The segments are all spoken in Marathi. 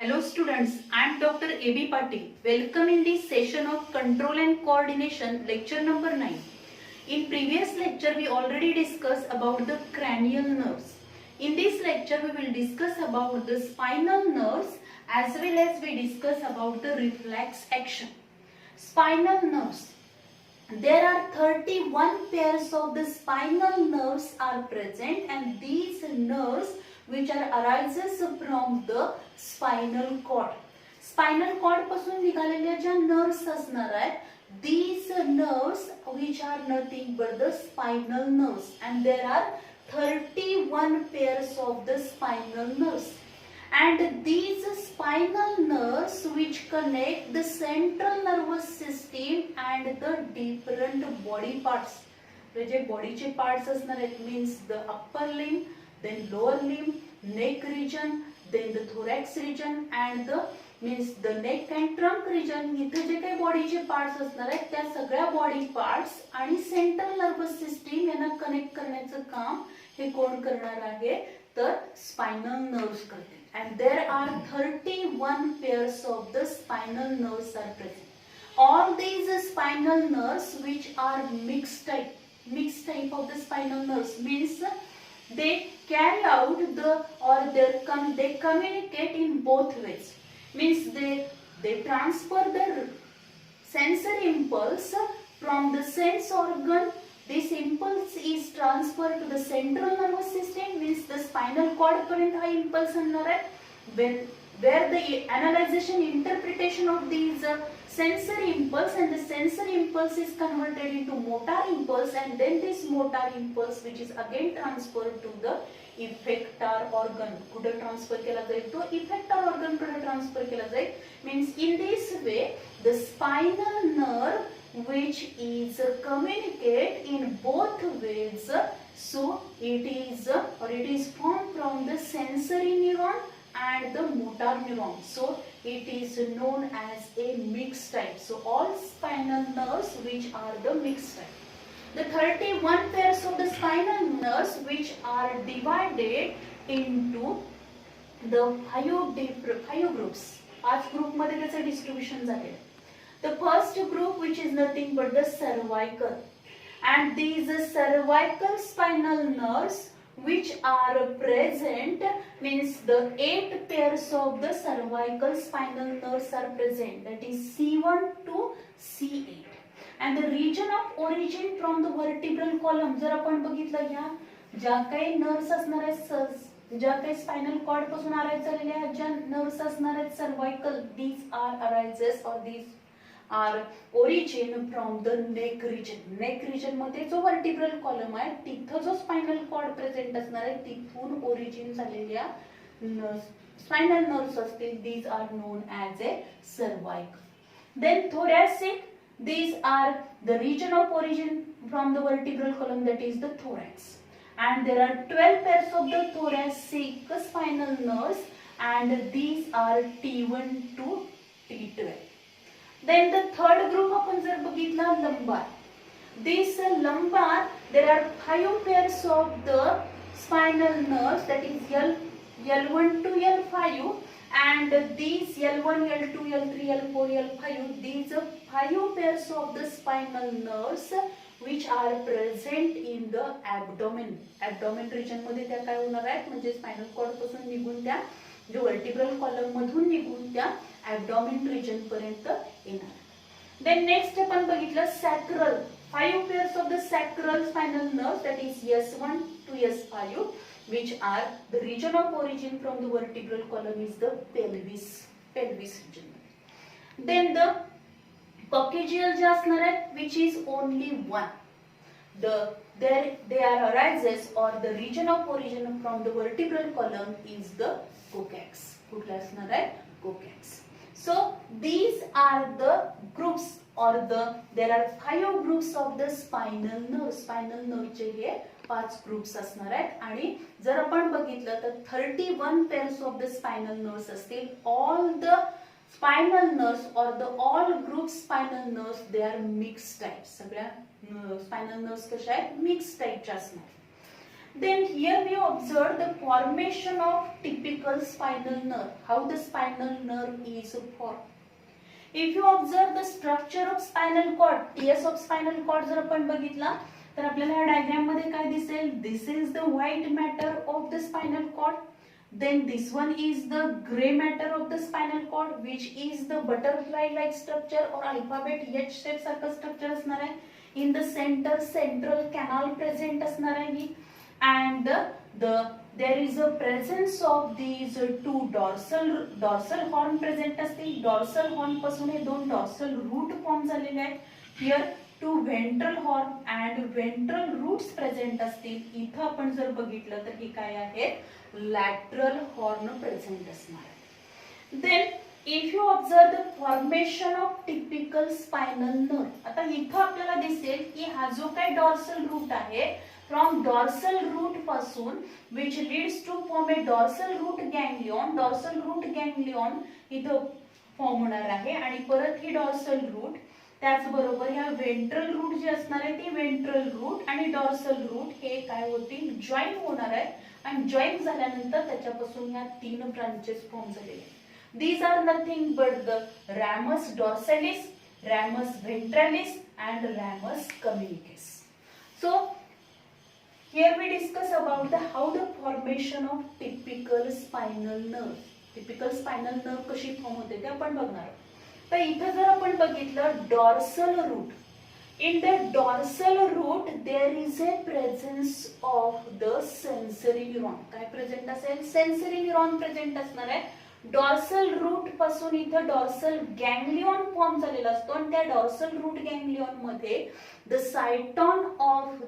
Hello students, I am Dr. A.B. Patil. Welcome in this session of Control and Coordination, lecture number 9. In previous lecture, we already discussed about the cranial nerves. In this lecture, we will discuss about the spinal nerves as well as we discuss about the reflex action. Spinal nerves. There are 31 pairs of the spinal nerves are present, and these nerves which are arises from the spinal cord. Spinal cord पासून निघालेल्या ज्या nerves असणार आहेत, these nerves which are nothing but the spinal nerves, and there are 31 pairs of the spinal nerves. And these spinal nerves which connect the central nervous system and the different body parts. जे बॉडीचे पार्ट्स असणार आहेत means the upper limb, then lower limb, neck region, then the thorax region and the means the neck and trunk region. इथे जे काही बॉडीचे पार्ट्स असणार आहेत त्या सगळ्या बॉडी पार्ट्स आणि सेंट्रल नर्वस सिस्टीम यांना कनेक्ट करण्याचं काम हे कोण करणार आहे तर स्पायनल नर्व्स करतील. And there are 31 pairs of the spinal nerves are present. All these spinal nerves which are mixed type of the spinal nerves means they carry out they communicate in both ways. Means they transfer the sensory impulse from the sense organ. This impulse is transferred to the central nervous system, means the spinal cord पर्यंत हा impulse आणणार आहे. Where the analyzation interpretation of these sensory impulse, and the sensory impulse is converted into motor impulse, and then this motor impulse which is again transferred to the effector organ. कुठे ट्रान्सफर केला जाईल तो effector organ कडे ट्रान्सफर केला जाईल. Means in this way the spinal nerve which is communicate in both ways, so it is formed from the sensory neuron and the motor neuron, so it is known as a mixed type. So all spinal nerves which are the mixed type. The 31 pairs of the spinal nerves which are divided into the five groups. 5 group मध्ये त्याचे डिस्ट्रीब्युशन झाले. The first group which is nothing but the cervical, and these cervical spinal nerves which are present means the 8 pairs of the cervical spinal nerves are present, that is C1 to C8, and the region of origin from the vertebral column. जर आपण बघितलं ह्या ज्या काही नर्व्स असणार आहेत, ज्या काही स्पायनल कॉर्ड पासून अराइज झालेल्या ज्या नर्व्स असणार आहेत cervical, these are arises or these are origin from the neck region. neck region मध्ये जो vertebral column आहे तिथं जो spinal cord present असणार आहे तिथून origin झालेल्या spinal nerves असतील, these are known as a cervical. Then thoracic, these are the region of origin from the vertebral column, that is the thorax, and there are 12 pairs of the thoracic spinal nerves, and these are T1 to T12. Then the third group आपण जर बघितला lumbar. This lumbar, there are 5 pairs of the spinal nerves, that is L1 to L5, and these L1, L2, L3, L4, L5, these 5 pairs of the spinal nerves which are present in the abdomen. Abdomen region मध्ये त्या काय होणार आहेत म्हणजे स्पायनल कॉर्ड पासून निघून त्या जो वर्टिब्रल कॉलम मधून निघून त्या abdomen region पर्यंत येणार. Then next आपण बघितलं sacral. 5 pairs of the sacral spinal nerves, that is S1 to S5, which are the region of origin from the vertebral column is the pelvis region. Then the coccygeal जे असणार आहेत which is only one. They are arises or the region of origin from the vertebral column is the coccyx. कुठला असणार आहे coccyx. So these are the groups or there are 5 groups of the spinal nerve. Spinal nerve चे हे 5 groups असणार आहेत, आणि जर आपण बघितलं तर 31 pairs of the spinal nerves असतील. All the spinal nerves or the all group spinal nerves they are mixed types. सगळ्या spinal nerves कशा आहेत mixed type च्या असणार. Then here we observe the formation of typical spinal nerve. How the spinal nerve is formed. If you observe the structure of spinal cord, TS of spinal cord जर आपण बघितला तर आपल्याला या डायग्राम मध्ये काय दिसेल? This is the white matter of the spinal cord. Then this one is the gray matter of the spinal cord, which is the butterfly-like structure or alphabet H shape सारखं structure असणार आहे. In the center, central canal present असणार आहे. And there is a presence of these two dorsal horn present असतील. Dorsal horn पासून हे दोन dorsal root form झालेले आहेत. Here two ventral horn and ventral roots present असतील. इथं आपण जर बघितलं तर हे काय आहे? Lateral horn present असणार आहे. Then if you observe the formation of typical spinal nerve, आता इथं आपल्याला दिसेल की हा जो काय dorsal root आहे, from dorsal root पासून which leads to form a dorsal root ganglion इथं फॉर्म होणार आहे आणि परत ही dorsal root त्याचबरोबर ह्या वेंट्रल रूट जे असणार आहे ती वेंट्रल रूट आणि डॉर्सल रूट हे काय होतील? जॉईन होणार आहे आणि जॉईन झाल्यानंतर त्याच्यापासून ह्या तीन ब्रांचेस फॉर्म झालेले आहेत. These are nothing but the ramus dorsalis, ramus ventralis and ramus communicus. So here we discuss about how the formation of typical spinal nerve. Typical spinal nerve कशी फॉर्म होते ते आपण बघणार आहोत. तर इथं जर आपण बघितलं dorsal root, in the dorsal root there is a presence of the sensory neuron. काय प्रेझेंट असेल? सेन्सरी न्यूरॉन प्रेझेंट असणार आहे. डॉर्सल रूट पासून इथं डॉर्सल गँग्लियॉन फॉर्म झालेला असतो आणि त्या डॉर्सल रूट गँग्लियॉन मध्ये the cyton of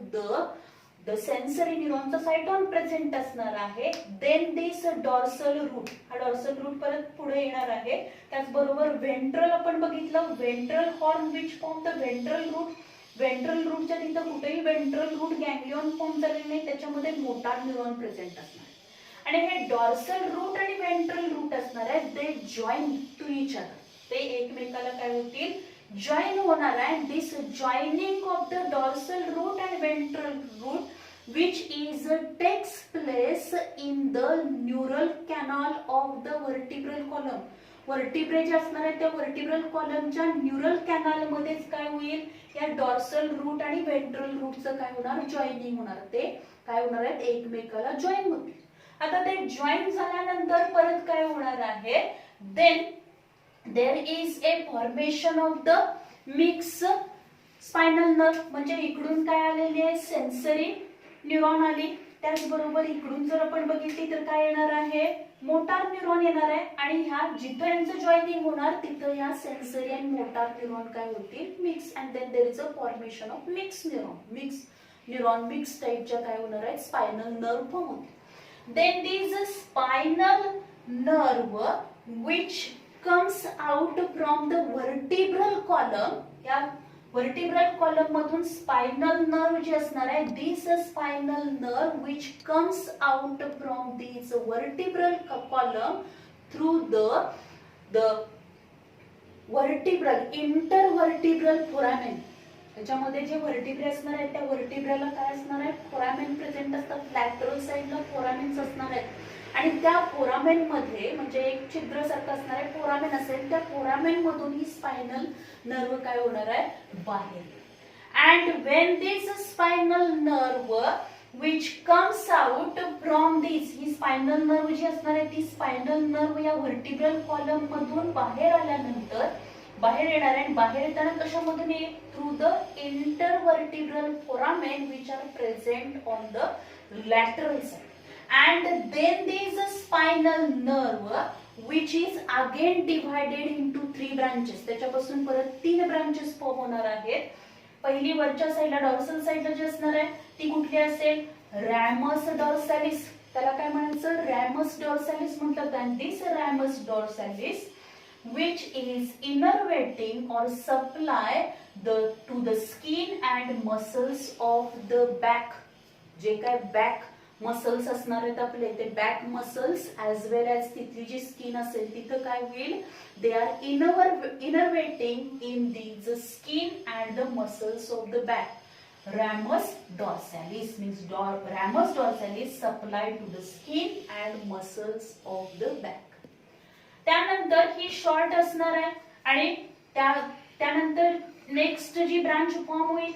the sensory न्यूरॉनचा सायटॉन प्रेझेंट असणार आहे. देन दिस डॉर्सल रूट, हा डॉर्सल रूट परत पुढे येणार आहे. त्याचबरोबर व्हेंट्रल आपण बघितलं, ventral horn which form the ventral root. Ventral रूटच्या तिथं कुठेही व्हेंट्रल रूट गँग्लियॉन फॉर्म झालेले नाही, त्याच्यामध्ये मोटार न्यूरॉन प्रेझेंट असणार आणि हे डॉर्सल रूट आणि व्हेंट्रल रूट असणार आहे. They join to each other, ते एकमेकाला काय होतील? जॉईन होणार आहे. This joining of the dorsal root and ventral root which takes place in the neural canal of the vertebral column. Vertebrae जे असणार आहे त्या वर्टिब्रल कॉलमच्या न्यूरल कॅनल मध्येच काय होईल? या डॉर्सल रूट आणि व्हेंट्रल रूटचं काय होणार? जॉईनिंग होणार. ते काय होणार आहेत? एकमेकाला जॉईन होतील. आता ते जॉईन झाल्यानंतर परत काय होणार आहे? Then there is a formation of the mix spinal nerve. म्हणजे इकडून काय आलेली आहे? सेन्सरी न्यूरॉन आली. त्याचबरोबर इकडून जर आपण बघितली तर काय येणार आहे? मोटार न्यूरॉन येणार आहे आणि ह्या जिथं यांचं जॉईनिंग होणार तिथं ह्या सेन्सरी आणि मोटार न्यूरॉन काय होतील? Mix. And then there is a formation of mix neuron mix टाइपच्या काय होणार आहे? स्पायनल नर्व फॉर्म होतील. Then this spinal nerve which comes out from the vertebral column. या वर्टिब्रल कॉलम मधून स्पायनल नर्व जे असणार आहे, this spinal nerve which comes out from this vertebral column through the vertebral intervertebral foramen. त्याच्यामध्ये जे वर्टिब्रे असणार आहेत त्या वर्टिब्रेला काय असणार आहे? फोरामेन प्रेझेंट असतात. लॅटरल साइडला फोरामेन्स असणार आहेत आणि त्या फोरामेन मध्ये म्हणजे एक छिद्र सारखं असणार आहे, फोरामेन असेल. त्या फोरामेन मधून ही स्पायनल नर्व काय होणार आहे? बाहेर. And when this spinal nerve which comes out from this, ही स्पायनल नर्व जी असणार आहे ती स्पायनल नर्व या वर्टिब्रल कॉलम मधून बाहेर आल्यानंतर बाहेर येणार आहे. बाहेर येताना कशामधून येईल? Through the intervertebral foramen which are present on the lateral side. And then there is a spinal nerve which is again divided into 3 branches. त्याच्यापासून परत 3 ब्रांचेस फॉर्म होणार आहेत. पहिली वरच्या साईडला डॉर्सल साईडला जी असणार आहे ती कुठली असेल? रॅमस डॉर्सॅलिस. त्याला काय म्हणायचं? रॅमस डॉर्सॅलिस म्हणतात. आणि दिस रॅमस डॉर्सॅलिस which is innervating or supply to the skin and muscles of the back. जे काय बॅक मसल्स असणार आहेत आपले ते back muscles as well as तिथली जी स्किन असेल तिथं काय होईल? They are innervating in these skin and the muscles of the back. ramus dorsalis means ramus dorsalis supply to the skin and muscles of the back. त्यानंतर ही शॉर्ट असणार आहे आणि त्यानंतर नेक्स्ट जी ब्रांच फॉर्म होईल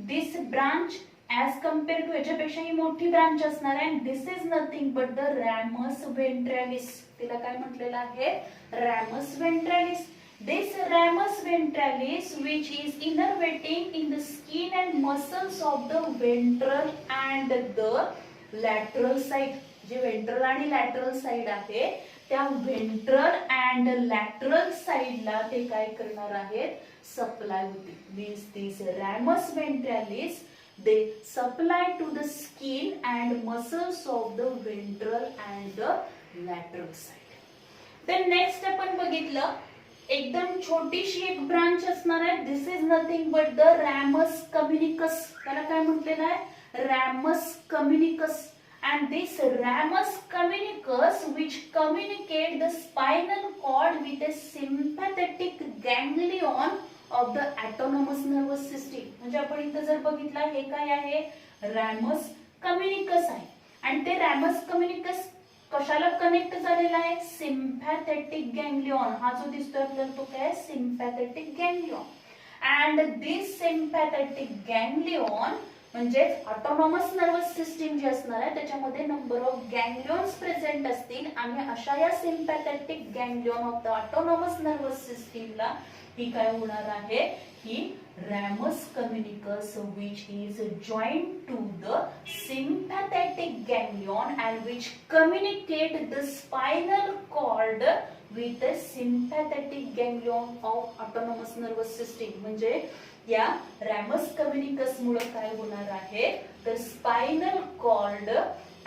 दिस ब्रांच ऍज कम्पेअर टू याच्यापेक्षा ही मोठी ब्रांच असणार आहे. दिस इज नथिंग बट द रॅमस वेंट्रॅलिस. तिला काय म्हटलेलं आहे? रॅमस वेंट्रॅलिस. This ramus ventralis which is innervating in the skin and muscles of the ventral and the lateral side. जे वेंट्रल आणि लॅटरल साइड आहे त्या वेंट्रल अँड लॅटरल साइडला ते काय करणार आहेत? सप्लाय होते. Means this ramus ventralis they supply to the skin and muscles of the ventral and the lateral side. Then next आपण बघितलं एकदम छोटीशी एक ब्रांच असणार आहे. दिस इज नथिंग बट द रॅमस कम्युनिकस. त्याला काय म्हटलेलं आहे? रॅमस कम्युनिकस. And this ramus communicus which communicate the spinal cord with a sympathetic ganglion of the autonomous nervous system. म्हणजे आपण इथं जर बघितलं हे काय आहे? रॅमस कम्युनिकस आहे आणि ते रॅमस कम्युनिकस कशाला कनेक्ट झालेला आहे? सिम्पॅथेटिक गँग्लियॉन. हा जो दिसतोय आपल्याला तो काय? सिम्पॅथेटिक गँग्लियॉन. अँड दिस सिम्पॅथेटिक गँग्लियॉन म्हणजेच ऑटोनॉमस नर्वस सिस्टीम जी असणार आहे त्याच्यामध्ये नंबर ऑफ गँग्लियॉन्स प्रेझेंट असतील आणि अशा या sympathetic ganglion of the autonomous nervous सिस्टीमला ही काय होणार आहे? ही ramus communicus which is joined to the sympathetic ganglion and which communicate the spinal cord with the sympathetic ganglion of autonomous nervous system. म्हणजे या ramus communicus मुळे काय होणार आहे? तर spinal cord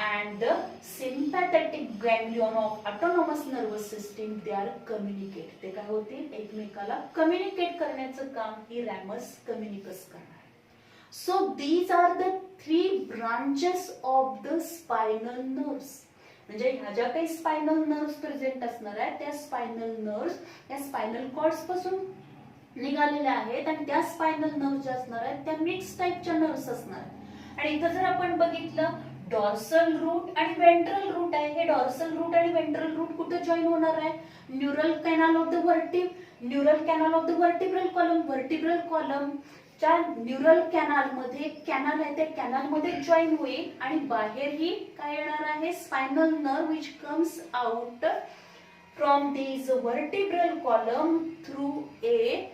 and the sympathetic ganglion of autonomous nervous system they are communicate. ते काय होतील? एकमेकाला कम्युनिकेट करण्याचं काम ही ramus communicus करणार आहे. So these are the three branches of the spinal nerves. म्हणजे ह्या ज्या काही स्पायनल नर्व्स प्रेझेंट असणार आहेत त्या स्पायनल नर्व्स या स्पायनल कॉर्ड्स पासून निघालेल्या आहेत आणि त्या स्पायनल नर्व्स ज्या असणार आहेत त्या मिक्स टाइपच्या नर्व्स असणार आहेत. आणि इथं जर आपण बघितलं डॉर्सल रूट आणि वेंट्रल रूट आहे. हे डॉर्सल रूट आणि वेंट्रल रूट कुठे जॉईन होणार आहे? Neural canal of the vertebral column. Vertebral column च्या न्यूरल कॅनल मध्ये कॅनल आहे त्या कॅनल मध्ये जॉईन होईल आणि बाहेरही काय येणार आहे? Spinal nerve which comes out from this vertebral column through a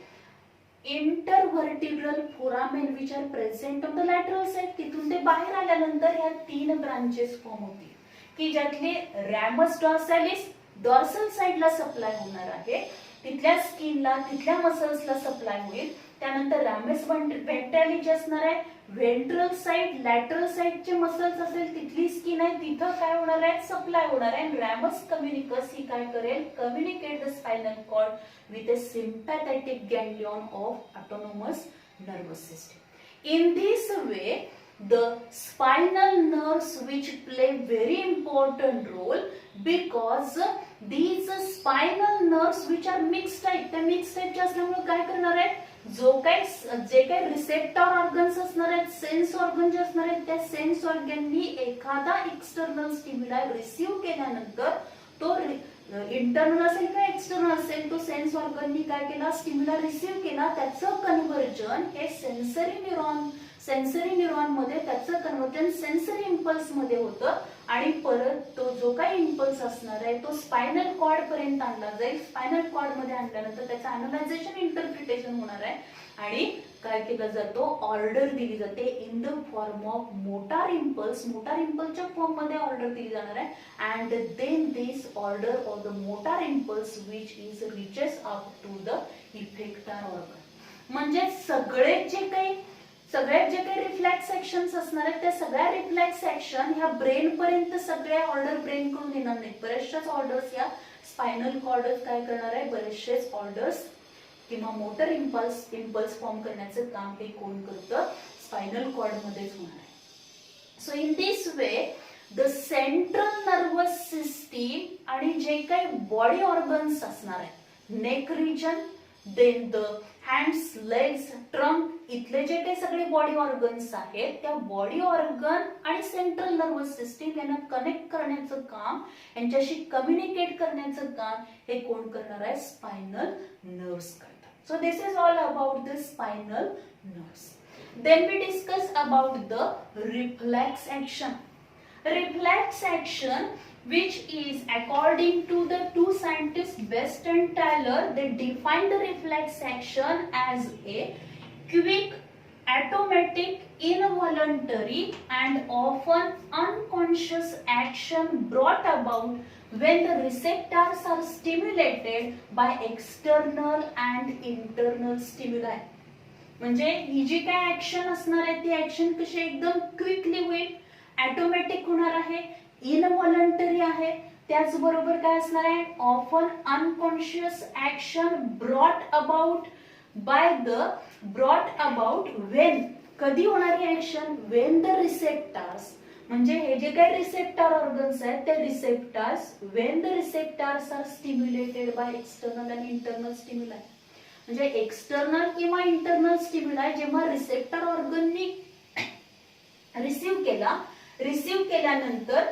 intervertebral foramen which are present on the lateral side. तिथून ते बाहेर आल्यानंतर या तीन ब्रांचेस फॉर्म होतील की ज्यातले रॅमस डॉर्सॅलिस डॉर्सल साइडला सप्लाय होणार आहे. तिथल्या स्किनला तिथल्या मसल्सला सप्लाय होईल. त्यानंतर रॅमस वेंट्रॅलिस असणार आहे. वेंट्रल साइड लॅटरल साइडचे मसल्स असेल तिथली स्किन आहे तिथं काय होणार आहे? सप्लाय होणार आहे. रॅमस कम्युनिकस ही काय करेल? Communicate the spinal cord with a sympathetic ganglion of autonomous nervous system. In this way, the spinal nerves which play very important role because these spinal nerves which are mixed type, त्या mixed type चे असल्यामुळे काय करणार आहेत? जे काही रिसेप्टर ऑर्गन्स असणार आहेत सेन्स ऑर्गन जे असणार आहेत त्या सेन्स ऑर्गननी एखादा एक्सटर्नल स्टिम्युलाय रिसीव्ह केल्यानंतर तो इंटरनल असेल किंवा एक्सटर्नल असेल तो सेन्स ऑर्गननी काय केला? स्टिम्युला रिसीव्ह केला. त्याचं कन्व्हर्जन हे सेन्सरी न्यूरॉन मध्ये त्याचं कन्व्हर्जन सेन्सरी इम्पल्स मध्ये होतं आणि परत तो जो काही इम्पल्स असणार आहे तो स्पायनल कॉर्ड पर्यंत आणला जाईल. स्पायनल कॉर्ड मध्ये आणल्यानंतर त्याचं अॅनालायझेशन इंटरप्रिटेशन होणार आहे आणि काय केलं जातो? ऑर्डर दिली जाते in the form of motor impulse. Motor इम्पल्सच्या फॉर्म मध्ये ऑर्डर दिली जाणार आहे and then this order of the motor impulse which is reaches up to the effector organ. म्हणजे सगळ्यात जे काही रिफ्लेक्स ऍक्शन्स असणार आहेत त्या सगळ्या रिफ्लेक्स ऍक्शन ह्या ब्रेन पर्यंत सगळ्या ऑर्डर ब्रेन कडून येणार नाहीत. बरेचशाच ऑर्डर्स या स्पायनल कॉर्डच काय करणार आहे? बरेचसेच ऑर्डर्स किंवा मोटर इम्पल्स फॉर्म करण्याचं काम हे कोण करतं? स्पायनल कॉर्ड मध्येच होणार आहे. So in this way the central nervous system आणि जे काही बॉडी ऑर्गन्स असणार आहेत neck region then the hands, legs, trunk, इथले जे काही सगळे बॉडी ऑर्गन्स आहेत त्या बॉडी ऑर्गन आणि सेंट्रल नर्वस सिस्टीम यांना कनेक्ट करण्याचं काम, यांच्याशी कम्युनिकेट करण्याचं काम हे कोण करणार आहे? स्पायनल नर्व्स करतात. So this is all about the spinal nerves. Then we discuss about the reflex action. Reflex action, which is according to the two scientists Best and Taylor, they define the reflex action as a quick, automatic, involuntary and often unconscious action brought about when the receptors are stimulated by external and internal stimuli. म्हणजे ही जी काय ऍक्शन असणार आहे ती ऍक्शन कशी एकदम क्विकली होईल, ऑटोमॅटिक होणार आहे, इनव्हॉलंटरी आहे, त्याचबरोबर काय असणार आहे? Often unconscious action brought about when, कधी होणारी ऍक्शन? व्हेन द रिसेप्टर्स, म्हणजे हे जे काही रिसेप्टर ऑर्गन्स आहेत त्या receptors, when the receptors are stimulated by external and internal stimuli. म्हणजे एक्सटर्नल किंवा इंटरनल स्टिम्युलाई जेव्हा रिसेप्टर ऑर्गननी रिसीव्ह केल्यानंतर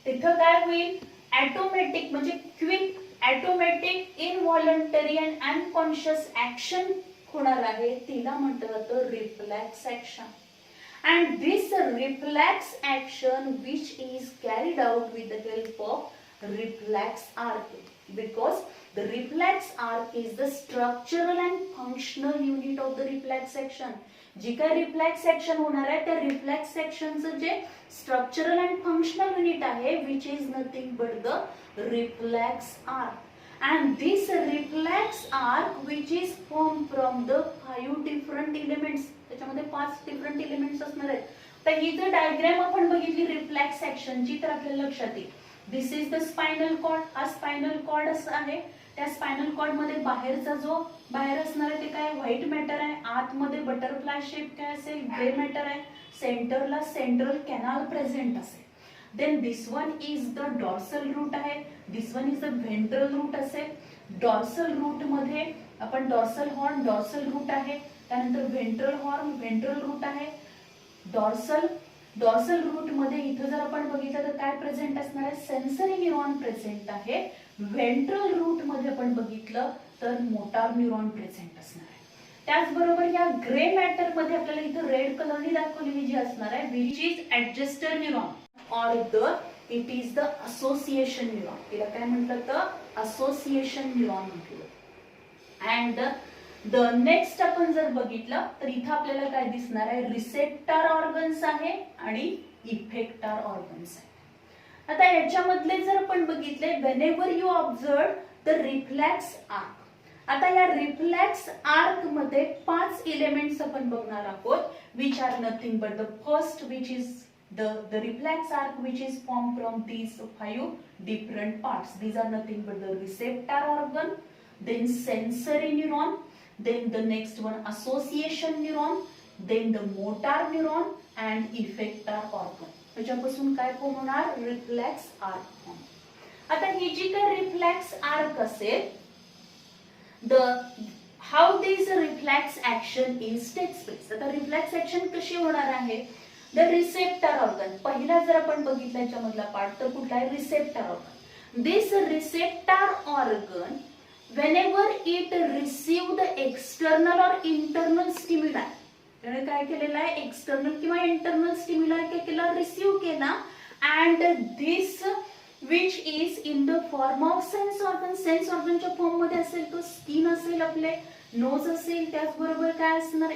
तिथं काय होईल? ऑटोमॅटिक म्हणजे quick, automatic, इनव्हॉलंटरी and unconscious action होणार आहे, तिला म्हटलं जातं reflex action. And this reflex action which is carried out with the help of reflex arc, because the reflex arc is the structural and functional unit of the reflex action. जी काय रिफ्लेक्स ऍक्शन होणार आहे त्या रिफ्लेक्स ऍक्शनचं जे स्ट्रक्चरल अँड फंक्शनल युनिट आहे which is nothing but the reflex arc. And this reflex arc which is formed from the 5 different elements, त्याच्यामध्ये 5 डिफरंट एलिमेंट्स असणार आहेत. तर ही जर डायग्राम आपण बघितली रिफ्लेक्स ऍक्शनची तर आपल्याला लक्षात येईल दिस इज द स्पायनल कॉर्ड. हा स्पायनल कॉर्ड असं आहे, त्या स्पायनल कॉर्ड मध्ये बाहेरचा जो बाहेर असणार आहे ते काय? व्हाईट मॅटर आहे, आतमध्ये बटरफ्लाय शेप काय असेल? ग्रे मॅटर आहे, सेंटरला सेंट्रल कॅनाल प्रेझेंट असेल. Then this one is the dorsal root आहे, this one is the ventral root असेल. डॉर्सल रूट मध्ये आपण डॉर्सल हॉर्न, डॉर्सल रूट आहे, त्यानंतर व्हेंट्रल हॉर्न, व्हेंट्रल रूट आहे. डॉर्सल रूट मध्ये इथं जर आपण बघितलं तर काय प्रेझेंट असणार आहे? सेन्सरी न्यूरॉन प्रेझेंट आहे. व्हेंट्रल रूट मध्ये आपण बघितलं तर मोटार न्यूरॉन प्रेझेंट असणार आहे. त्याचबरोबर या ग्रे मॅटर मध्ये आपल्याला इथं रेड कलरनी दाखवलेली जी असणार आहे विच इज ऍडजस्टर न्यूरॉन और it is the association neuron. तिला काय म्हटलं तर असोसिएशन न्यूरॉन म्हटलं. अँड द नेक्स्ट आपण जर बघितलं तर इथं आपल्याला काय दिसणार आहे? रिसेप्टर ऑर्गन्स आहे आणि इफेक्टर ऑर्गन्स आहे. आता याच्यामधले जर आपण बघितले whenever you observe the reflex arc. आता या रिफ्लेक्स आर्क मध्ये 5 एलिमेंट्स आपण बघणार आहोत which are nothing but the first which is the reflex arc which is formed from these 5 different parts. These are nothing but the receptor organ, then sensory neuron, then the next one association neuron, then the motor neuron and effector organ. त्याच्यापासून काय फॉर्म होणार? Reflex arc form. आता ही जी काय रिफ्लेक्स आर्क असेल how this reflex action is takes place. आता रिफ्लेक्स ऍक्शन कशी होणार आहे? द रिसेप्टर ऑर्गन पहिला जर आपण बघितलं याच्यामधला पार्ट तर कुठला आहे? Receptor organ. This receptor organ whenever it receive the external or internal stimuli, त्याने काय केलेलं आहे? एक्सटर्नल किंवा इंटरनल स्टिम्युलाई काय केला? रिसीव्ह केला. And this which is in the form of sense organ. Sense ऑर्गनच्या फॉर्म मध्ये असेल तो स्किन असेल, आपले नोज असेल, त्याचबरोबर काय असणार?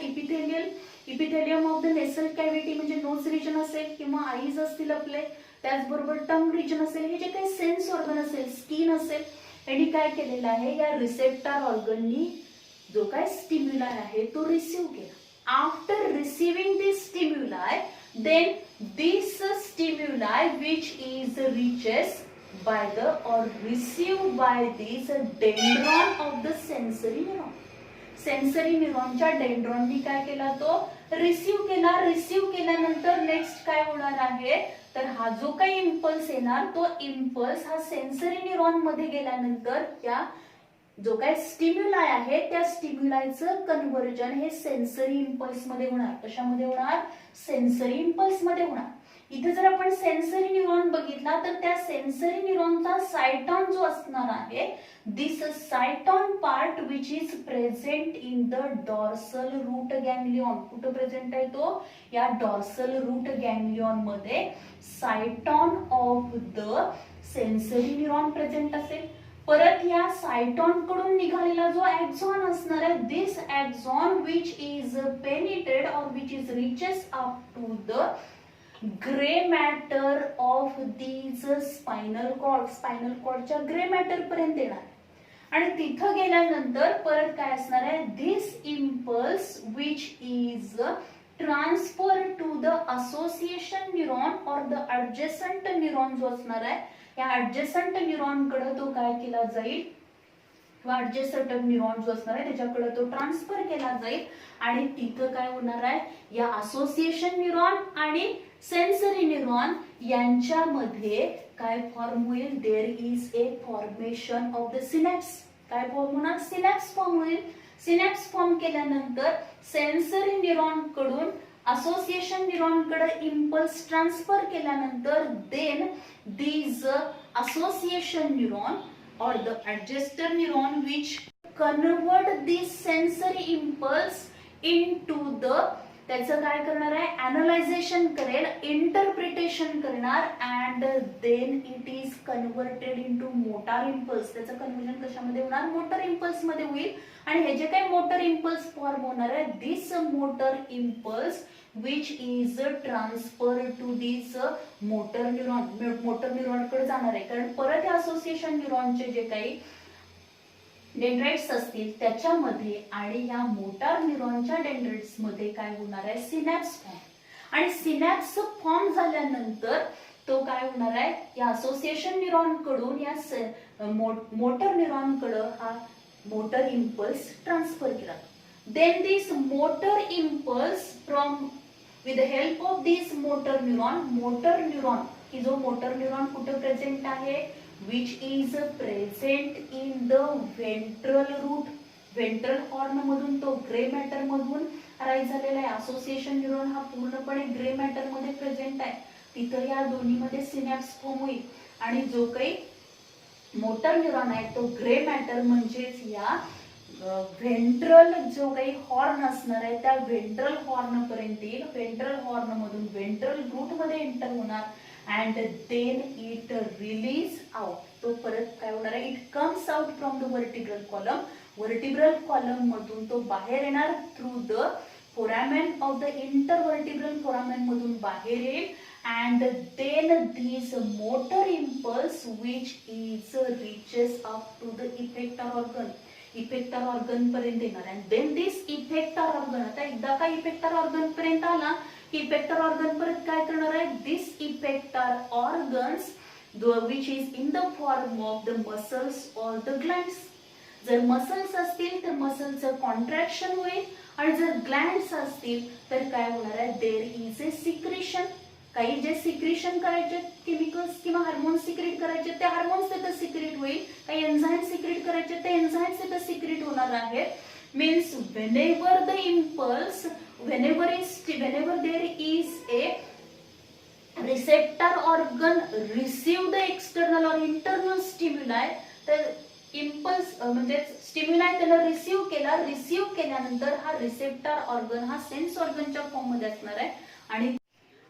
Epithelium of the nasal cavity म्हणजे नोज रिजन असेल किंवा आईज असतील आपले, त्याचबरोबर टंग रिजन असेल. हे जे काही सेन्स ऑर्गन असेल, स्किन असेल, यांनी काय केलेलं आहे? या रिसेप्टर ऑर्गननी जो काय स्टिम्युलाई आहे तो रिसीव्ह केला. After receiving this stimuli then this stimuli which is reaches by the or received by this dendron of the sensory neuron. Sensory न्यूरॉनच्या डेंड्रॉननी काय केला? तो रिसीव्ह केला. रिसीव्ह केल्यानंतर नेक्स्ट काय होणार आहे? तर हा जो काही इम्पल्स येणार तो इम्पल्स हा सेन्सरी न्यूरॉन मध्ये गेल्यानंतर त्या जो काय स्टिम्युलाय आहे त्या स्टिम्युलायचं कन्व्हर्जन हे सेन्सरी इम्पल्स मध्ये होणार. कशामध्ये होणार? सेन्सरी इम्पल्स मध्ये होणार. इथे जर आपण सेन्सरी न्यूरॉन बघितला तर त्या सेन्सरी न्यूरॉनचा सायटॉन जो असणार आहे, this cyton part which is present in the dorsal root ganglion. कुठं प्रेझेंट आहे तो? या डॉर्सल रूट गॅंग्लियॉन मध्ये cyton of the sensory neuron present असेल. परत या सायटॉन कडून निघालेला जो ऍक्झॉन असणार आहे, this axon which is penetrate or which is reaches up to the grey matter of these spinal cord. Spinal कॉर्डच्या ग्रे मॅटर पर्यंत येणार आणि तिथं गेल्यानंतर परत काय असणार आहे, this impulse which is transfer to the association neuron or the adjacent neuron जो असणार आहे, या ऍडजसंट न्यूरॉन कडे तो काय केला जाईल, ऍडजसंट न्यूरॉन जो असणार आहे त्याच्याकडे तो ट्रान्सफर केला जाईल आणि तिथं काय होणार आहे, या असोसिएशन न्यूरॉन आणि सेन्सरी न्यूरॉन यांच्यामध्ये काय फॉर्म होईल, there is a formation of the synapse. काय फॉर्म होणार? सिनॅप्स फॉर्म होईल. सिनॅप्स फॉर्म केल्यानंतर सेन्सरी न्यूरॉन कडून असोसिएशन न्यूरॉन कडे इम्पल्स ट्रान्सफर केल्यानंतर then these association neuron or the adjuster neuron which convert this sensory impulse into the, त्याचं काय करणार आहे, अनालायझेशन करेल, इंटरप्रिटेशन करणार and then it is converted into motor impulse. त्याचं कन्व्हर्जन कशामध्ये होणार? मोटर इम्पल्स मध्ये होईल. आणि हे जे काही मोटर इम्पल्स फॉर्म होणार आहे, this motor impulse which is transferred to this motor neuron. Motor neuron कडे जाणार आहे, कारण परत या असोसिएशन न्यूरॉनचे जे काही डेंड्राइट्स असतील त्याच्यामध्ये आणि या मोटार न्यूरॉनच्या डेंड्राइट्स मध्ये काय होणार आहे, सिनॅप्स फॉर्म. आणि सिनॅप्स फॉर्म झाल्यानंतर तो काय होणार आहे, या असोसिएशन न्यूरॉन कडून या मोटर न्यूरॉन कडे हा मोटर इम्पल्स ट्रान्सफर केला. Then this motor impulse from with the help of this motor neuron ही जो मोटर न्यूरॉन कुठे प्रेझेंट आहे, which is present in the ventral root. Ventral horn मधून तो ग्रे मॅटर मधून अराइज झालेला आहे. असोसिएशन न्यूरॉन हा पूर्णपणे ग्रे मॅटर मध्ये प्रेझेंट आहे. तिथं या दोन्ही मध्ये सिनॅप्स फॉर्म होईल आणि जो काही मोटर न्यूरॉन आहे तो ग्रे मॅटर म्हणजेच या व्हेंट्रल जो काही हॉर्न असणार आहे त्या व्हेंट्रल हॉर्न पर्यंत येईल. व्हेंट्रल हॉर्न मधून व्हेंट्रल रूट मध्ये एंटर होणार and then it release out. तो परत काय होणार आहे, it comes out from the vertebral column. Vertebral column मधून तो बाहेर येणार through the foramen of the intervertebral foramen मधून बाहेर येईल and then this motor impulse which is reaches up to the effector organ. Effector organ पर्यंत येणार and then this effector organ, आता एकदा का इफेक्टर ऑर्गन पर्यंत आला की इफेक्टर ऑर्गन परत काय करणार आहे, this effector organs which is in the form of the muscles or the glands. जर मसल्स असतील तर मसलचं कॉन्ट्रॅक्शन होईल आणि जर ग्लँड्स असतील तर काय होणार आहे, देयर इज ए सिक्रेशन. काही जे सिक्रेशन करायचे केमिकल्स किंवा हार्मोन्स सिक्रेट करायचे ते हार्मोन्स तिथे सिक्रेट होईल. काही एन्झाइम सिक्रेट करायचे ते एन्झाइम्स तिथे सिक्रेट होणार आहेत. Means whenever the impulse whenever there is a receptor organ receive the external or internal stimuli, तर इम्पल्स म्हणजे स्टिम्युलाय त्याला रिसीव्ह केल्यानंतर हा रिसेप्टर ऑर्गन हा सेन्स ऑर्गनच्या फॉर्म मध्ये असणार आहे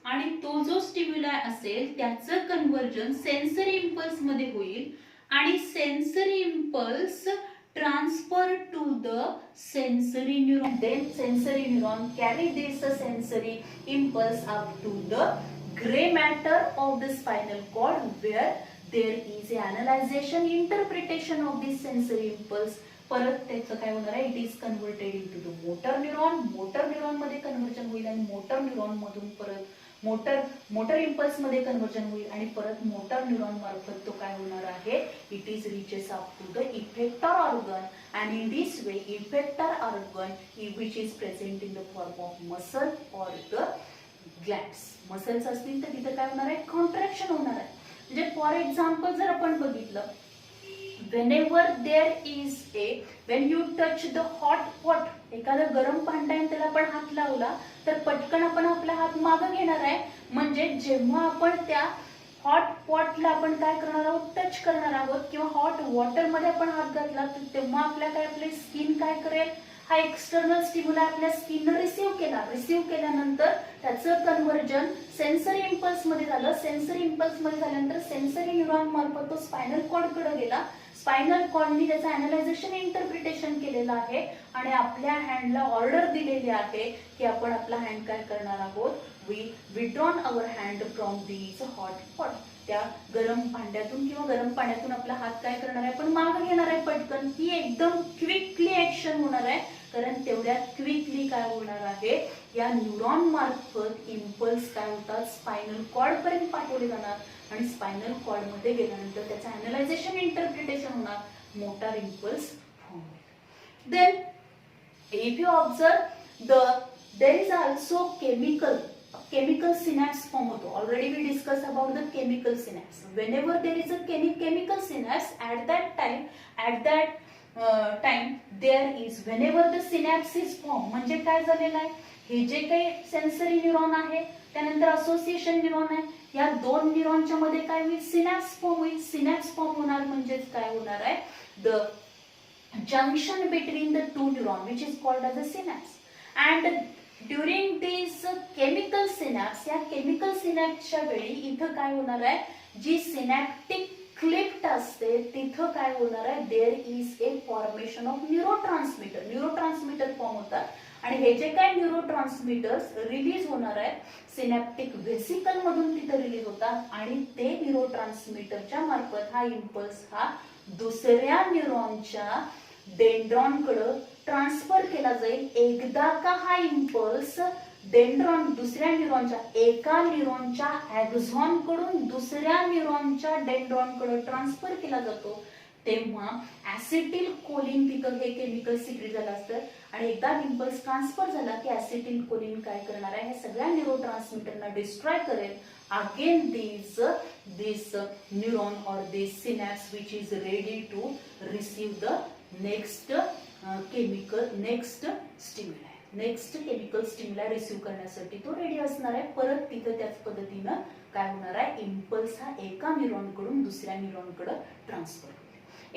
आणि तो जो स्टिम्युलाय असेल त्याचं कन्व्हर्जन सेन्सरी इम्पल्स मध्ये होईल आणि sensory impulse transfer to the sensory neuron. Then sensory neuron carry this sensory impulse up to the gray matter of the spinal cord where there is a analyzation interpretation of this sensory impulse. परत त्याचं काय होणार आहे, it is converted into the motor neuron मध्ये कन्व्हर्जन होईल आणि मोटर न्यूरॉन मधून परत मोटर इम्पल्स मध्ये कन्व्हर्जन होईल आणि परत मोटर न्यूरॉन मार्फत तो काय होणार आहे, it is reaches up to the effector organ and in this way effector organ which is present in the form of muscle or the glands. Muscles असतील तर तिथे काय होणार आहे, कॉन्ट्रॅक्शन होणार आहे. म्हणजे फॉर एक्झाम्पल जर आपण बघितलं whenever there is a when you touch the hot pot, एखादा गरम भांड आहे त्याला आपण हात लावला तर पटकन आपण आपला हात मागे घेणार आहे. म्हणजे जेव्हा आपण त्या हॉट पॉटला आपण काय करणार आहोत, टच करणार आहोत किंवा हॉट वॉटर मध्ये आपण हात घातला तर तेव्हा आपली स्किन काय करेल, हा एक्सटर्नल स्टिम्युला आपल्या स्किन रिसीव्ह केला. रिसीव्ह केल्यानंतर त्याचं कन्व्हर्जन सेन्सरी इम्पल्स मध्ये झालं. सेन्सरी इम्पल्स मध्ये झाल्यानंतर सेन्सरी न्यूरॉन मार्फत तो स्पायनल कॉर्ड कडे गेला. स्पायनल कॉर्डनी त्याचं अनालायझेशन इंटरप्रिटेशन केलेलं आहे आणि आपल्या हँडला ऑर्डर दिलेली आहे की आपण आपला हँड काय करणार आहोत, we withdrawn our hand from this hot pot. त्या गरम भांड्यातून किंवा गरम पाण्यातून आपला हात काय करणार आहे, आपण मागे घेणार आहे पटकन. ही एकदम क्विकली ऍक्शन होणार आहे कारण तेवढ्यात क्विकली काय होणार आहे, या न्यूरॉन मार्फत इम्पल्स काय होतात, स्पायनल कॉर्ड पर्यंत पाठवले जाणार आणि स्पायनल कॉर्ड मध्ये गेल्यानंतर त्याचं अनालायझेशन इंटरप्रिटेशन होणार, मोटार इम्पल्स फॉर्म होईल. Then if you observe there is also chemical synapse form होतो. Already we discussed about the chemical synapse. Whenever there is a chemical synapse, at that time there is whenever the synapse is formed, म्हणजे काय झालेलं आहे, हे जे काही सेन्सरी न्यूरॉन आहे त्यानंतर असोसिएशन न्यूरॉन आहे, या दोन न्यूरॉनच्या मध्ये काय होईल, सिनॅप्स फॉर्म होईल. सिनॅप्स फॉर्म होणार म्हणजेच काय होणार आहे, the junction between the two neuron which is called as a synapse. And during this chemical synapse, या chemical synapse च्या वेळी इथं काय होणार आहे, जी सिनॅप्टिक क्लिफ्ट असते तिथं काय होणार आहे, there is a formation of neurotransmitter. Neurotransmitter form होतात आणि हे जे काय न्यूरोट्रान्समीटर्स रिलीज होणार आहेत सिनॅप्टिक व्हेसिकल मधून तिथं रिलीज होतात आणि ते न्यूरोट्रान्समीटरच्या मार्फत हा इम्पल्स हा दुसऱ्या न्यूरॉनच्या डेंड्रॉन कडे ट्रान्सफर केला जाईल. एकदा का हा इम्पल्स डेंड्रॉन दुसऱ्या न्यूरॉनच्या एका न्यूरॉनच्या ॲक्झॉन कडून दुसऱ्या न्यूरॉनच्या डेंड्रॉन कडे ट्रान्सफर केला जातो तेव्हा ऍसिटिल कोलिन तिथं हे केमिकल सिक्रेट झालं असतं आणि एकदा इम्पल्स ट्रान्सफर झाला की ऍसिटिल कोलिन काय करणार आहे, हे सगळ्या न्यूरोट्रान्समीटरना डिस्ट्रॉय करेल. Again this neuron or this synapse which is ready to receive the next chemical stimuli receive करण्यासाठी तो रेडी असणार आहे. परत तिथे त्याच पद्धतीनं काय होणार आहे, इम्पल्स हा एका न्यूरॉन कडून दुसऱ्या न्यूरॉन कडे ट्रान्सफर होईल.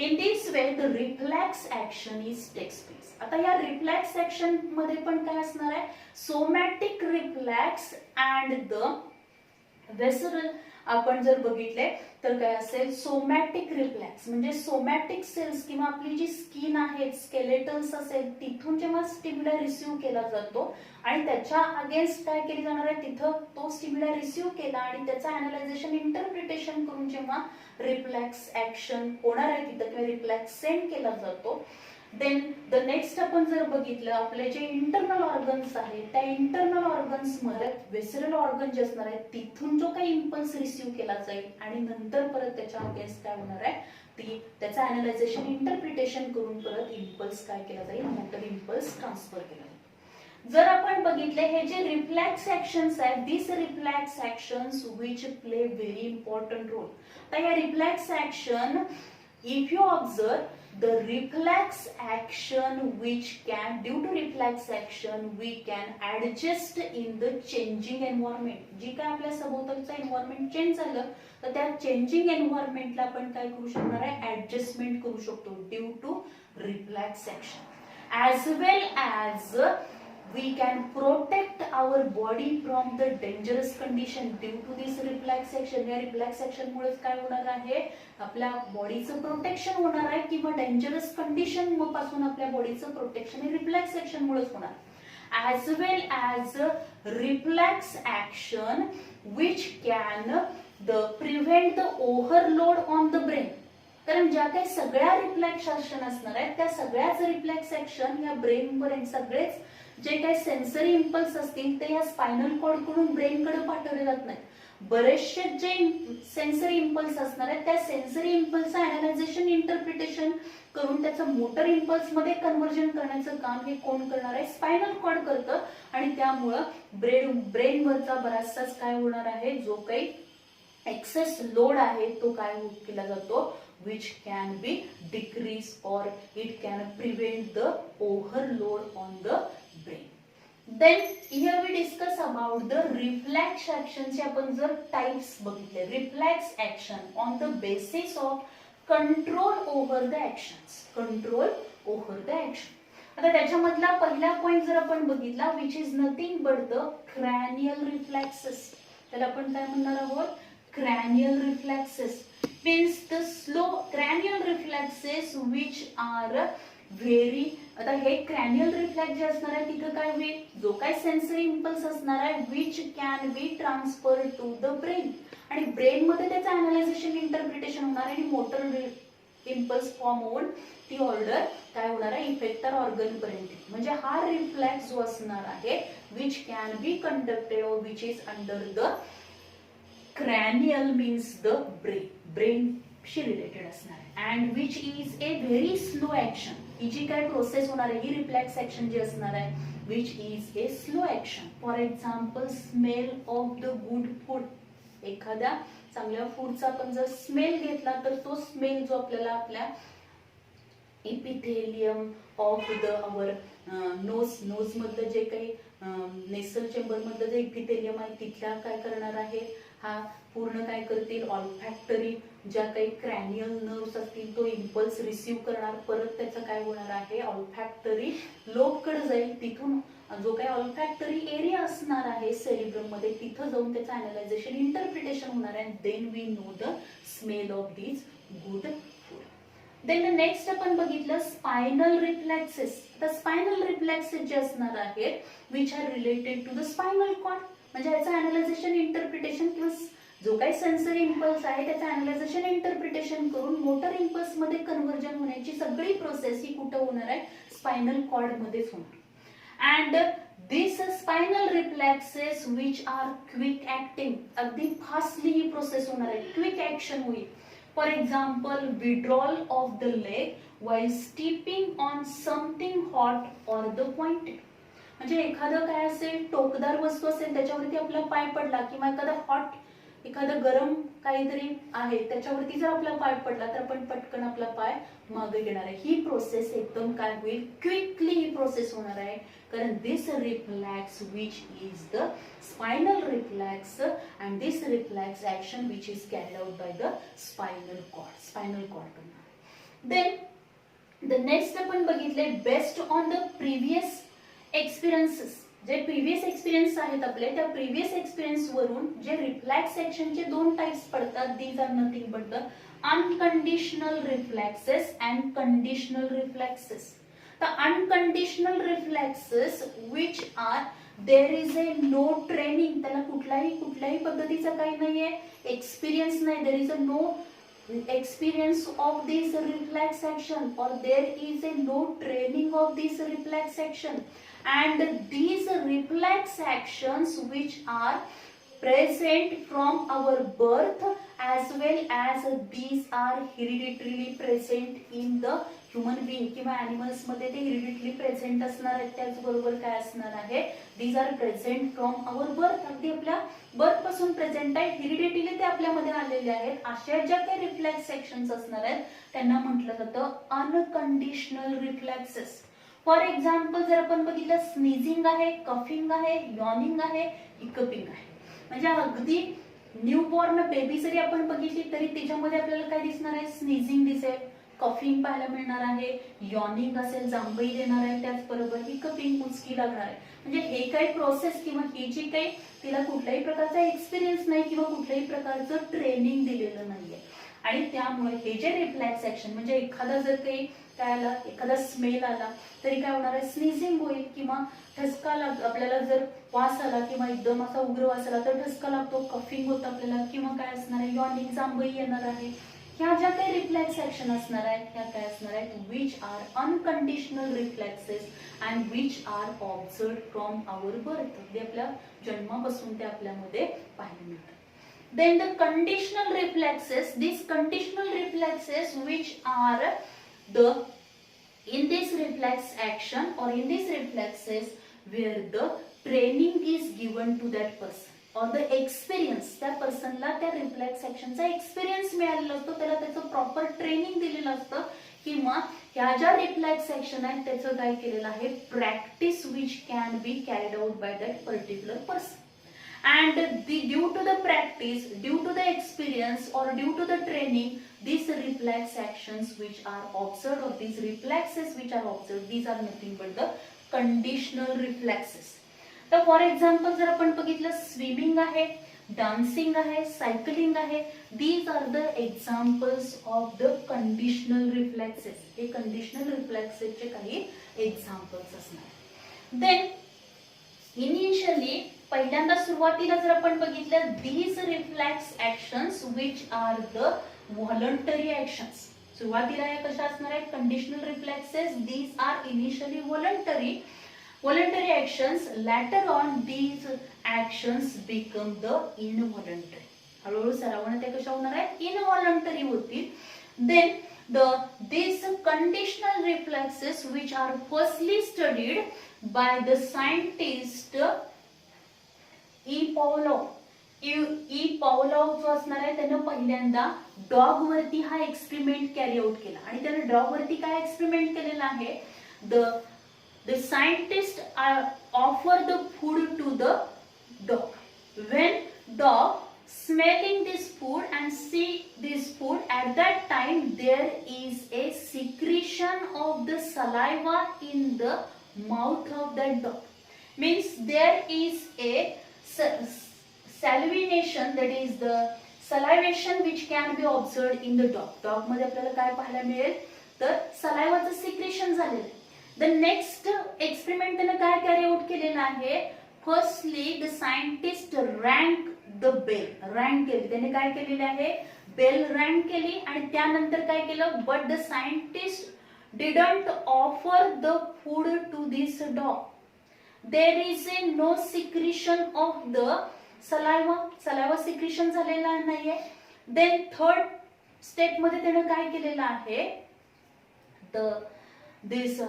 In this way the reflex action is takes place. आता या रिफ्लेक्स ऍक्शन मध्ये पण काय असणार आहे, somatic reflex and the visceral. आपण जर बघितले तर काय असेल, सोमॅटिक रिफ्लेक्स म्हणजे सोमॅटिक सेल्स किंवा आपली जी स्किन आहे स्केलेटन्स असेल तिथून जेव्हा स्टिम्युला रिसीव्ह केला जातो आणि त्याच्या अगेन्स्ट काय केली जाणार आहे, तिथं तो स्टिम्युला रिसीव्ह केला आणि त्याचा अनालायझेशन इंटरप्रिटेशन करून जेव्हा रिफ्लेक्स ऍक्शन होणार आहे तिथं किंवा रिफ्लेक्स सेंड केला जातो. देन द नेक्स्ट आपण जर बघितलं आपले जे इंटरनल ऑर्गन्स आहेत त्या इंटरनल ऑर्गन्स मध्ये व्हेसरल ऑर्गन जे असणार आहे तिथून जो काही इम्पल्स रिसीव्ह केला जाईल आणि नंतर परत त्याच्या अगेन्स्ट काय होणार आहे, त्याचा अनालायझेशन इंटरप्रिटेशन करून परत इम्पल्स काय केला जाईल, मोटर इम्पल्स ट्रान्सफर केला जाईल. जर आपण बघितले हे जे रिफ्लेक्स ऍक्शन्स आहेत, this reflex actions which play very important role. तर या reflex action, if you observe the reflex action which can, due to reflex action we can adjust in the changing environment. जी काय आपल्या सभोवतालचं एन्व्हायरमेंट चेंज झालं तर त्या चेंजिंग एन्व्हायरमेंटला आपण काय करू शकणार आहे, ऍडजस्टमेंट करू शकतो due to reflex action. as well as we can protect our body from the dangerous condition due to this reflex action. या रिफ्लेक्स ऍक्शन मुळे काय होणार आहे, आपल्या बॉडीचं प्रोटेक्शन होणार आहे किंवा डेंजरस कंडिशन पासून आपल्या बॉडीचं प्रोटेक्शन हे रिफ्लेक्स ऍक्शन मुळेच होणार. as well as reflex action which can prevent the overload on the brain. कारण ज्या काही सगळ्या रिफ्लेक्स ऍक्शन असणार आहेत त्या सगळ्याच रिफ्लेक्स ऍक्शन या ब्रेन पर्यंत सगळेच जे काही सेन्सरी इम्पल्स असतील ते या स्पायनल कॉर्ड कडून ब्रेन कडे पाठवले जात नाहीत. बरेचसे जे सेन्सरी इम्पल्स असणार आहेत त्या सेन्सरी इम्पल्सचं अनालायझेशन इंटरप्रिटेशन करून त्याचं मोटर इम्पल्स मध्ये कन्व्हर्जन करण्याचं काम हे कोण करणार आहे, स्पायनल कॉर्ड करतं आणि त्यामुळं ब्रेनवरचा बराचसाच काय होणार आहे, जो काही एक्सेस लोड आहे तो काय केला जातो, which can be decreased or it can prevent the overload on the brain. Then here we discuss about the reflex actions. आपण जर टाइप्स बघितले, reflex action on the basis of control over the actions, control over the action. आता त्याच्यामधला पहिला पॉइंट जर आपण बघितला, which is nothing but the cranial reflexes. त्याला आपण काय म्हणणार आहोत, cranial reflexes means the slow cranial reflexes which are very. आता हे क्रॅनियल रिफ्लेक्स जे असणार आहे तिथे काय होईल, जो काय सेन्सरी इम्पल्स असणार आहे which can be transfer to the brain, आणि ब्रेन मध्ये त्याचं अनालायझेशन इंटरप्रिटेशन होणार आहे आणि मोटर इम्पल्स फॉर्म होऊन ती ऑर्डर काय होणार आहे, इफेक्टर ऑर्गन पर्यंत. म्हणजे हा रिफ्लेक्स जो असणार आहे which can be conducted or which is under the cranial means the brain शी रिलेटेड असणार आहे, and which is a very slow action. ही जी काय प्रोसेस होणार आहे ही रिफ्लेक्स ऍक्शन जी असणार आहे which is a slow action. For example smell of the good food. एखाद्या चांगल्या फूडचा आपण जर स्मेल घेतला तर तो स्मेल जो आपल्याला आपल्या epithelium of the our knows मधलं जे काही नेसल चेंबर मधलं जे इपिथेलियम आहे तिथल्या काय करणार आहे, हा पूर्ण काय करतील, ऑल्फॅक्टरी ज्या काही क्रॅनियल नर्व्स असतील तो इम्पल्स रिसीव्ह करणार, परत त्याचं काय होणार आहे, ऑल्फॅक्टरी लोबकडे जाईल, तिथून जो काही ऑल्फॅक्टरी एरिया असणार आहे सेरिब्रम मध्ये तिथं जाऊन त्याचं अनालायझेशन इंटरप्रिटेशन होणार आहे, then we know the smell of these good food. Then the next आपण बघितलं स्पायनल रिफ्लेक्सेस. तर स्पायनल रिफ्लेक्सेस जे असणार आहेत which are related to the spinal cord. म्हणजे याचं अनालायझेशन इंटरप्रिटेशन किंवा जो काही सेन्सरी इम्पल्स आहे त्याचं अनालायझेशन इंटरप्रिटेशन करून मोटर इम्पल्स मध्ये कन्व्हर्जन होण्याची सगळी प्रोसेस ही कुठं होणार आहे, स्पायनल कॉर्ड मध्येच होणार. And this spinal reflexes which R quick acting, अगदी फास्टली ही प्रोसेस होणार आहे, क्विक ऍक्शन होईल. For example withdrawal of the leg while steeping on something hot or the pointed. म्हणजे एखादं काय असेल, टोकदार वस्तू असेल त्याच्यावरती आपला पाय पडला किंवा एखादा हॉट एखादं गरम काहीतरी आहे त्याच्यावरती जर आपला पाय पडला तर आपण पटकन आपला पाय मागे घेणार आहे. ही प्रोसेस एकदम काय होईल, क्विकली ही प्रोसेस होणार आहे, कारण this reflex which is the spinal reflex and this reflex action which is carried out by the spinal cord. Then the next आपण बघितले based on the previous experiences. जे प्रिव्हियस एक्सपिरियन्स आहेत आपले त्या प्रिव्हियस एक्सपिरियन्स वरून जे रिफ्लेक्स ऍक्शनचे दोन टाइप्स पडतात, these are nothing but the unconditional reflexes and conditional reflexes. The unconditional reflexes which are there is a no training, त्याला कुठल्याही पद्धतीचा काही नाहीये, एक्सपिरियन्स नाही, there is a no experience of this reflex action or there is a no training of this reflex action, and these reflex actions which are present from our birth as well as these are hereditarily present in the human being किंवा animals मध्ये ते hereditary present असणार आहेत. त्याचबरोबर काय असणार आहे, these are present from our birth, अगदी आपल्या बर्थ पासून प्रेझेंट आहे, हेरिडिटीली ते आपल्यामध्ये आलेले आहेत. अशा ज्या काही रिफ्लेक्स ऍक्शन्स असणार आहेत त्यांना म्हटलं जातं अनकंडिशनल रिफ्लेक्सेस. फॉर एक्झाम्पल जर आपण बघितलं स्नीजिंग आहे, कफिंग आहे, यॉर्निंग आहे, हिकपिंग आहे. म्हणजे अगदी न्यूबॉर्न बेबी जरी आपण बघितली तरी त्याच्यामध्ये आपल्याला काय दिसणार आहे, स्नीजिंग दिसेल, कफिंग पाहायला मिळणार आहे, यॉर्निंग असेल, जांभई देणार आहे, त्याचबरोबर हिकपिंग मुचकी लागणार आहे. म्हणजे हे काही प्रोसेस किंवा ही जी काही तिला कुठल्याही प्रकारचा एक्सपिरियन्स नाही किंवा कुठल्याही प्रकारचं ट्रेनिंग दिलेलं नाहीये, आणि त्यामुळे हे जे रिफ्लेक्स ऍक्शन म्हणजे एखादा जर काही काय आला, एखादा स्मेल आला तरी काय होणार आहे, स्नीजिंग होईल किंवा ठसका आपल्याला जर वास आला किंवा एकदम असा उग्र वास आला तर ठसका लागतो, कफिंग होतं आपल्याला, किंवा काय असणार आहे, यॉर्निंग, जांभई येणार आहे. ह्या ज्या काही रिफ्लेक्स ऍक्शन असणार आहेत ह्या काय असणार आहेत, which are unconditional reflexes and which are observe from our birth. अगदी आपल्या जन्मापासून ते आपल्यामध्ये पाहायला मिळतात. Then the conditional reflexes, these conditional reflexes which are the in this reflex action or in these reflexes where the training is given to that person. Or the experience, त्या पर्सनला त्या रिफ्लेक्स ऍक्शनचा एक्सपिरियन्स मिळालेला असतो, त्याला त्याचं प्रॉपर ट्रेनिंग दिलेलं असतं, किंवा ह्या ज्या रिफ्लेक्स ऍक्शन आहेत त्याचं काय केलेलं आहे, practice which can B carried out bye that particular person. And due to the practice, due to the experience, or due to the training, these reflex actions which are observed, or these reflexes which are observed, these are nothing but the conditional reflexes. तर फॉर एक्झाम्पल जर आपण बघितलं, स्विमिंग आहे, डान्सिंग आहे, सायकलिंग आहे, these are the examples of the conditional reflexes. हे conditional reflexes चे काही एक्झाम्पल्स असणार. देन इनिशियली पहिल्यांदा सुरुवातीला जर आपण बघितलं, these reflex actions which are the voluntary actions. सुरुवातीला या कशा असणार आहेत, conditional reflexes, these are initially voluntary actions. Later on these actions become the involuntary. हळूहळू सरावाने त्या कशा होणार आहेत, इनव्हॉलंटरी होतील. Then these conditional reflexes which are firstly studied by the scientist E. Pavlov जो असणार आहे, त्यानं पहिल्यांदा डॉग वरती हा एक्सपेरिमेंट कॅरी आउट केला. आणि त्याने डॉग वरती काय एक्सपेरिमेंट केलेला आहे, the scientist offer the food to the dog. When dog smelling this food and see this food, at that time there is a secretion of the saliva in the mouth of that dog. Means there is a salivation, that is the salivation which can be observed in the dog. Dog मध्ये आपल्याला काय पाहायला मिळेल, तर सलायवाचं सिक्रेशन झालेलं आहे. द नेक्स्ट एक्सपेरिमेंट त्याने काय कॅरी आउट केलेलं आहे, firstly the scientist rang the bell, rang केली, त्याने काय केलेले आहे, बेल रँक केली. आणि त्यानंतर काय केलं, but the scientist didn't offer the food to this dog. There is a no secretion of the saliva secretion झालेला नाहीये. Then थर्ड स्टेप मध्ये त्याने काय केलेलं आहे, this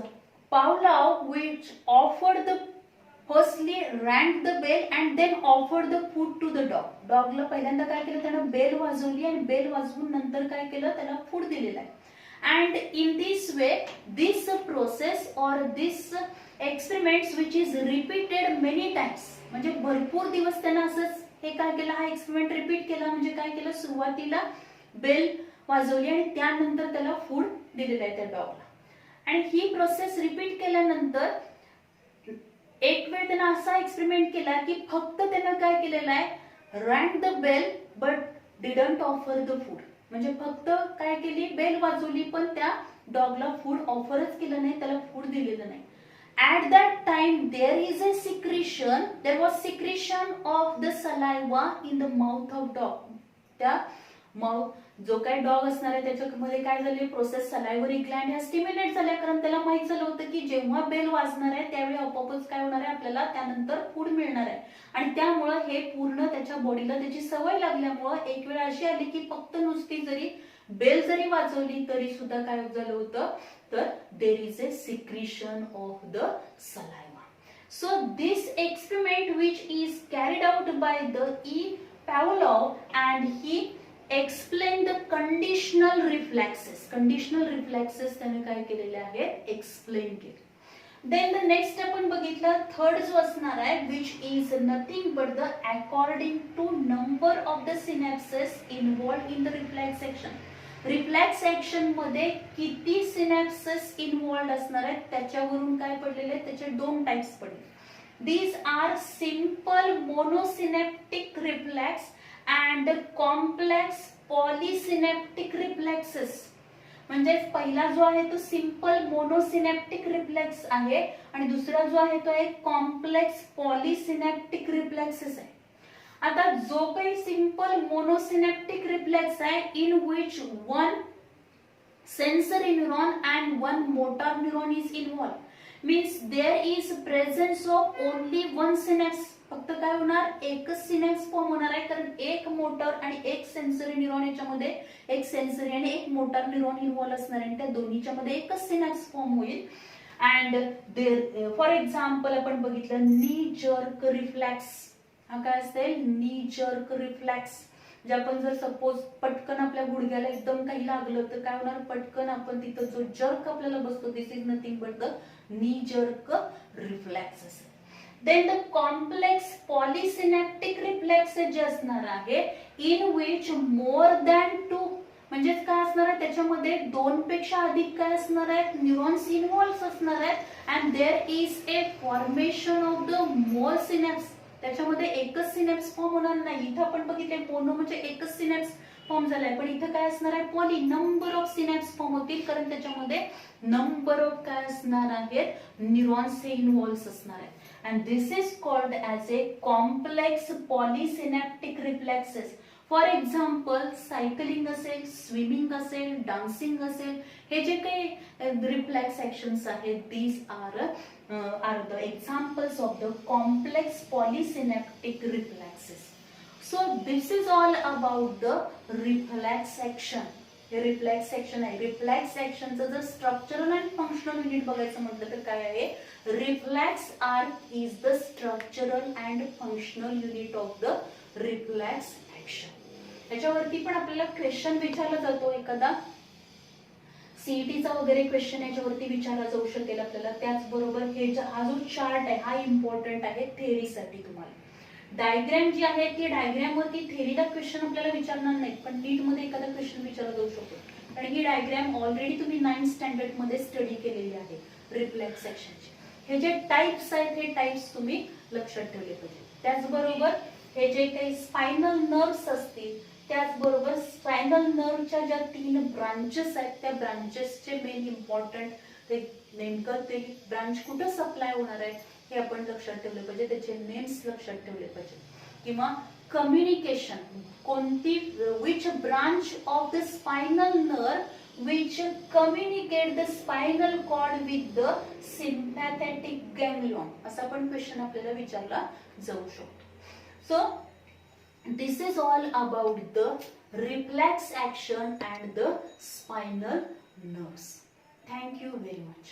Pavlov which offered the firstly rang the bell and then offered the food to the dog. डॉगला पहिल्यांदा काय केलं, त्याने बेल वाजवली आणि बेल वाजवून नंतर काय केलं, त्याला फूड दिलेलं आहे. And in this way this process or this experiments which is repeated many times, म्हणजे भरपूर दिवस त्यांना असंच हे काय केलं, हा एक्सपेरिमेंट रिपीट केला. म्हणजे काय केलं, सुरुवातीला बेल वाजवली आणि त्यानंतर त्याला फूड दिलेलं आहे त्या डॉगला. आणि ही प्रोसेस रिपीट केल्यानंतर एक वेळ त्यांना असा एक्सपेरिमेंट केला की फक्त त्यांना काय केलेलं आहे, rang the bell but didn't offer the food. म्हणजे फक्त काय केली, बेल वाजवली पण त्या डॉगला फूड ऑफरच केलं नाही, त्याला फूड दिलेलं नाही. At that time there is a secretion, there was secretion of the saliva in the mouth of dog. त्या जो काही डॉग असणार आहे त्याच्यामध्ये काय झाले, प्रोसेस सलायव्हरी ग्लँड ह्या स्टिम्युलेट झाल्या, कारण त्याला माहित झालं होतं की जेव्हा बेल वाजणार आहे त्यावेळी आपोआपच काय होणार आहे, आपल्याला त्यानंतर फूड मिळणार आहे. आणि त्यामुळे हे पूर्ण त्याच्या बॉडीला त्याची सवय लागल्यामुळे एक वेळ अशी आली की फक्त नुसती जरी बेल जरी वाजवली तरी सुद्धा काय झालं होतं, तर there is a secretion of the saliva. So this experiment which is carried out by the E. Pavlov and he explained the conditional reflexes. Conditional reflexes त्याने काय केलेले आहेत, एक्सप्लेन केले. Then the next आपण बघितलं, थर्ड जो असणार आहे which is nothing but the according to number of the synapses involved in the reflex action. Reflex action मध्ये किती सिनॅप्सेस इन्व्हॉल्ड असणार आहेत त्याच्यावरून काय पडलेले, त्याचे दोन टाइप्स पडले. These are simple monosynaptic reflex and complex polysynaptic reflexes. म्हणजे पहिला जो आहे तो सिंपल मोनोसिनॅप्टिक रिफ्लेक्स आहे आणि दुसरा जो आहे तो आहे कॉम्प्लेक्स पॉलिसिनॅप्टिक रिफ्लेक्सेस आहे. आता जो काही सिंपल मोनोसिनॅप्टिक रिफ्लेक्स आहे in which one sensory neuron and one motor neuron is involved, means there is presence of only one synapse. फक्त काय होणार, एकच सिनॅप्स फॉर्म होणार आहे, कारण एक मोटर आणि एक सेन्सरी न्यूरॉन याच्यामध्ये एक सेन्सरी आणि एक मोटर न्यूरॉन इन्व्हॉल्व असणार आहे आणि त्या दोन्हीच्या मध्ये एकच सिनॅप्स फॉर्म होईल. अँड फॉर एक्झाम्पल आपण बघितलं नी जर्क रिफ्लेक्स हा काय असेल, नी जर्क रिफ्लेक्स. जे आपण जर सपोज पटकन आपल्या गुडघ्याला एकदम काही लागलं तर काय होणार, पटकन आपण तिथं जो जर्क आपल्याला बसतो, this is nothing but the knee jerk reflex असेल. Then the complex polysynaptic reflexes जे असणार आहे, in which more than two, म्हणजेच काय असणार आहे, त्याच्यामध्ये दोन पेक्षा अधिक काय असणार आहेत, न्यूरॉन्स इन्व्हॉल्व असणार आहेत. And there is a formation of the more synapse. त्याच्यामध्ये एकच सिनॅप्स फॉर्म होणार नाही. इथं आपण बघितले मोनो म्हणजे एकच सिनॅप्स फॉर्म झालाय, पण इथं काय असणार आहे, poly, number of synapse form होतील, कारण त्याच्यामध्ये नंबर ऑफ काय असणार आहेत, न्यूरॉन्स हे इन्व्हॉल्व असणार आहेत. And this is called as a complex polysynaptic reflexes. For example cycling असेल, स्विमिंग असेल, डान्सिंग असेल, हे जे काही रिफ्लेक्स ऍक्शन्स आहेत, these are the examples of the complex polysynaptic reflexes. So this is all about the reflex action. हे रिफ्लेक्स ऍक्शन आहे. रिफ्लेक्स ऍक्शनचं जर स्ट्रक्चरल अँड फंक्शनल युनिट बघायचं म्हटलं तर काय आहे, reflex arc is the structural and functional unit of the reflex action. त्याच्यावरती पण आपल्याला क्वेश्चन विचारला जातो, एखादा सीईटीचा वगैरे क्वेश्चन याच्यावरती विचारला जाऊ शकेल आपल्याला. त्याचबरोबर हा जो चार्ट आहे हा इम्पॉर्टंट आहे थेअरीसाठी. तुम्हाला डायग्रॅम जी आहे ती डायग्रॅम वरती थेअरीला क्वेश्चन आपल्याला विचारणार नाही, पण नीट मध्ये एखादा क्वेश्चन विचारला जाऊ शकतो, कारण ही डायग्रॅम ऑलरेडी तुम्ही 9th स्टँडर्ड मध्ये स्टडी केलेली आहे रिफ्लेक्स ऍक्शनची. हे जे टाइप्स आहेत हे टाइप्स तुम्ही लक्षात ठेवले पाहिजे. त्याचबरोबर हे जे काही स्पायनल नर्व्स असतील, त्याचबरोबर स्पायनल नर्वच्या ज्या 3 ब्रांचेस आहेत त्या ब्रांचेसचे मेन इम्पॉर्टंट ते नेमकं ते ब्रांच कुठं सप्लाय होणार आहे हे आपण लक्षात ठेवले पाहिजे, त्याचे नेम्स लक्षात ठेवले पाहिजे. किंवा कम्युनिकेशन कोणती, which branch of the spinal nerve which communicate the spinal cord with the sympathetic ganglion, असा पण क्वेश्चन आपल्याला विचारला जाऊ शकतो. So this is all about the reflex action and the spinal nerves. Thank you very much.